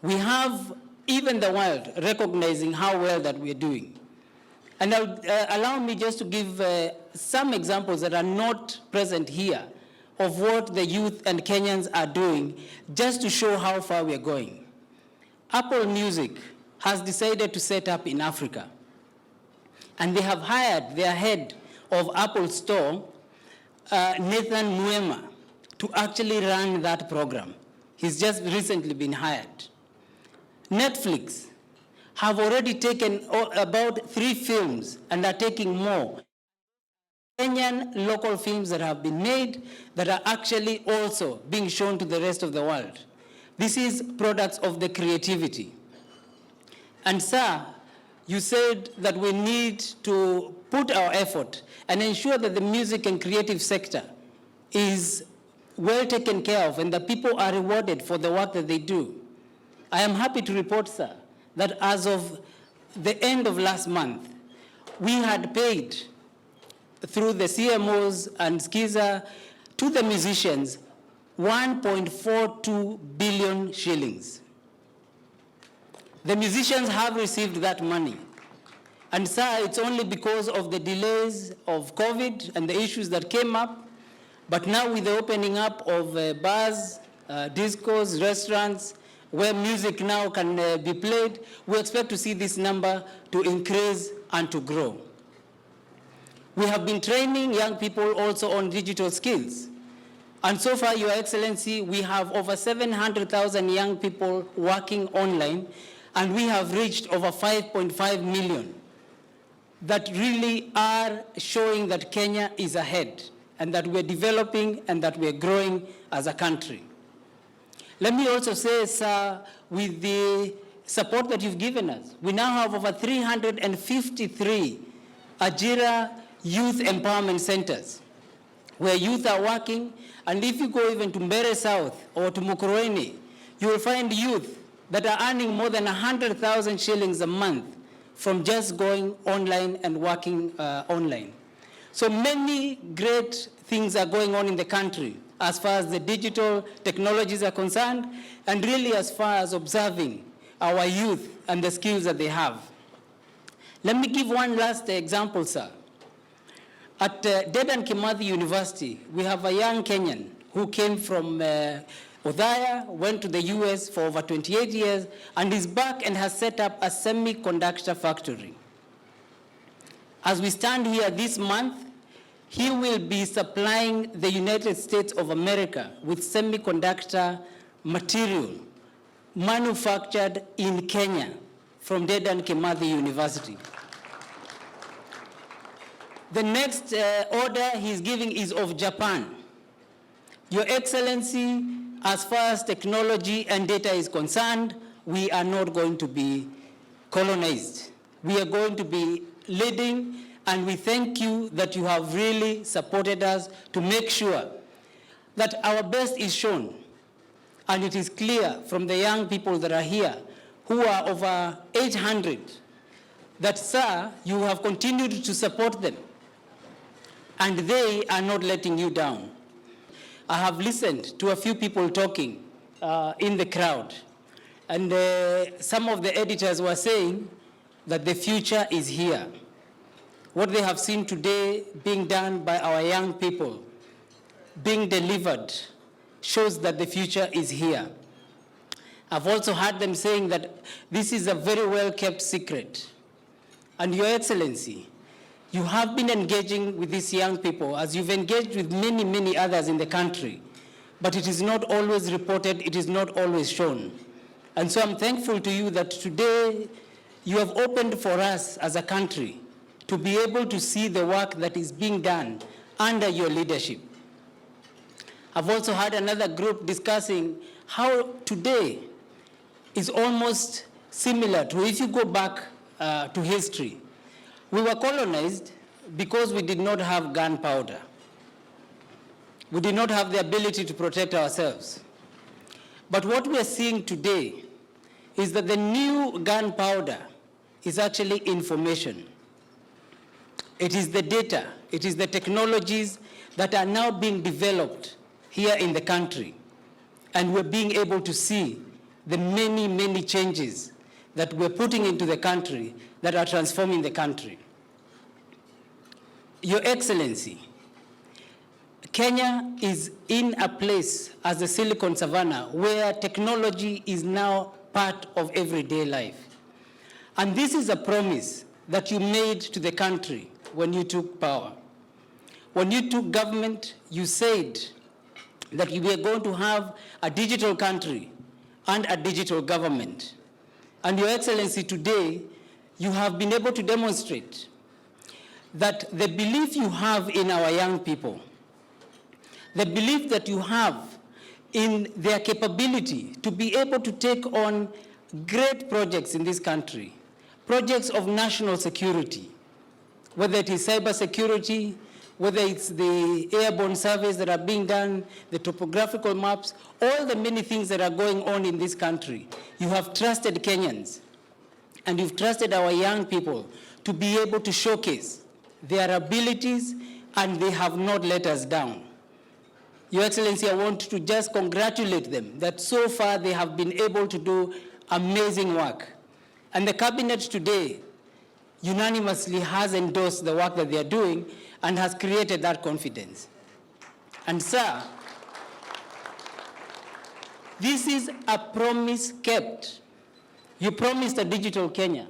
We have even the world recognizing how well that we are doing. And allow me just to give some examples that are not present here of what the youth and Kenyans are doing, just to show how far we are going. Apple Music has decided to set up in Africa. And they have hired their head of Apple Store, Nathan Muema, to actually run that program. He's just recently been hired. Netflix have already taken about 3 films and are taking more. Kenyan local films that have been made that are actually also being shown to the rest of the world. This is products of the creativity. And sir, you said that we need to put our effort and ensure that the music and creative sector is well taken care of and that people are rewarded for the work that they do. I am happy to report, sir, that as of the end of last month, we had paid through the CMOs and Skiza to the musicians 1.42 billion shillings. The musicians have received that money. And sir, it's only because of the delays of COVID and the issues that came up. But now with the opening up of bars, discos, restaurants, where music now can be played, we expect to see this number to increase and to grow. We have been training young people also on digital skills. And so far, Your Excellency, we have over 700,000 young people working online, and we have reached over 5.5 million that really are showing that Kenya is ahead and that we're developing and that we're growing as a country. Let me also say, sir, with the support that you've given us, we now have over 353 Ajira youth empowerment centers where youth are working. And if you go even to Mbere South or to Mukurweni, you will find youth that are earning more than 100,000 shillings a month from just going online and working online. So many great things are going on in the country as far as the digital technologies are concerned, and really as far as observing our youth and the skills that they have. Let me give one last example, sir. At Dedan Kimathi University, we have a young Kenyan who came from Othaya, went to the US for over 28 years, and is back and has set up a semiconductor factory. As we stand here this month, he will be supplying the United States of America with semiconductor material manufactured in Kenya from Dedan Kimathi University. The next order he's giving is of Japan. Your Excellency, as far as technology and data is concerned, we are not going to be colonized. We are going to be leading, and we thank you that you have really supported us to make sure that our best is shown. And it is clear from the young people that are here, who are over 800, that, sir, you have continued to support them. And they are not letting you down. I have listened to a few people talking in the crowd. And some of the editors were saying that the future is here. What they have seen today being done by our young people, being delivered, shows that the future is here. I've also heard them saying that this is a very well-kept secret. And Your Excellency, you have been engaging with these young people as you've engaged with many, many others in the country, but it is not always reported, it is not always shown. And so I'm thankful to you that today you have opened for us as a country to be able to see the work that is being done under your leadership. I've also had another group discussing how today is almost similar to if you go back to history. We were colonized because we did not have gunpowder. We did not have the ability to protect ourselves. But what we are seeing today is that the new gunpowder is actually information. It is the data, it is the technologies that are now being developed here in the country. And we're being able to see the many, many changes that we're putting into the country that are transforming the country. Your Excellency, Kenya is in a place as the Silicon Savannah where technology is now part of everyday life. And this is a promise that you made to the country when you took power. When you took government, you said that we are going to have a digital country and a digital government. And Your Excellency, today, you have been able to demonstrate that the belief you have in our young people, the belief that you have in their capability to be able to take on great projects in this country, projects of national security, whether it is cyber security, whether it's the airborne surveys that are being done, the topographical maps, all the many things that are going on in this country. You have trusted Kenyans, and you've trusted our young people to be able to showcase their abilities, and they have not let us down. Your Excellency, I want to just congratulate them that so far they have been able to do amazing work. And the cabinet today unanimously has endorsed the work that they are doing and has created that confidence. And sir, this is a promise kept. You promised a digital Kenya.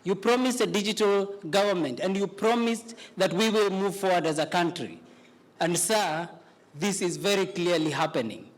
You promised a digital government, and you promised that we will move forward as a country. And sir, this is very clearly happening.